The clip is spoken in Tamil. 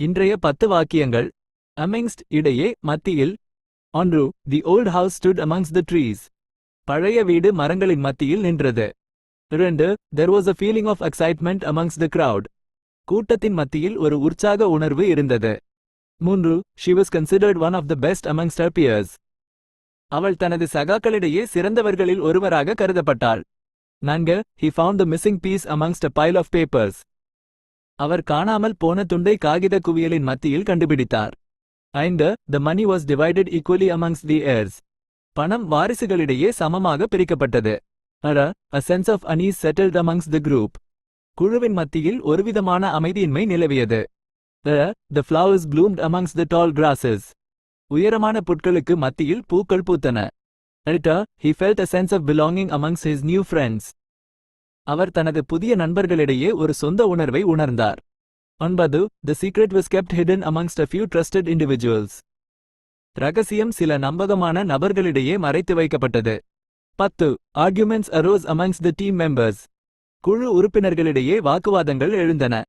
இன்றைய 10 வாக்கியங்கள். amongst இடையே, மத்தியில். onru, the old house stood amongst the trees. பழைய வீடு மரங்களின் மத்தியில் நின்றது. 2. there was a feeling of excitement amongst the crowd. கூட்டத்தின் மத்தியில் ஒரு உற்சாக உணர்வு இருந்தது. 3. she was considered one of the best amongst her peers. அவள் தனது சகாக்களிடையே சிறந்தவர்களில் ஒருவராக கருதப்பட்டாள். 4. he found the missing piece amongst a pile of papers. அவர் காணாமல் போன துண்டை காகித குவியலின் மத்தியில் கண்டுபிடித்தார். 5. the money was divided equally amongst the heirs. பணம் வாரிசுகளிடையே சமமாக பிரிக்கப்பட்டது. 6. a sense of unease settled amongst the group. குழுவின் மத்தியில் ஒருவிதமான அமைதியின்மை நிலவியது. 7. the flowers bloomed amongst the tall grasses. உயரமான புற்களுக்கு மத்தியில் பூக்கள் பூத்தன. 8. he felt a sense of belonging amongst his new friends. அவர் தனது புதிய நண்பர்களிடையே ஒரு சொந்த உணர்வை உணர்ந்தார். 9. the secret was kept hidden amongst a few trusted individuals. ரகசியம் சில நம்பகமான நபர்களிடையே மறைத்து வைக்கப்பட்டது. 10. arguments arose amongst the team members. குழு உறுப்பினர்களிடையே வாக்குவாதங்கள் எழுந்தன.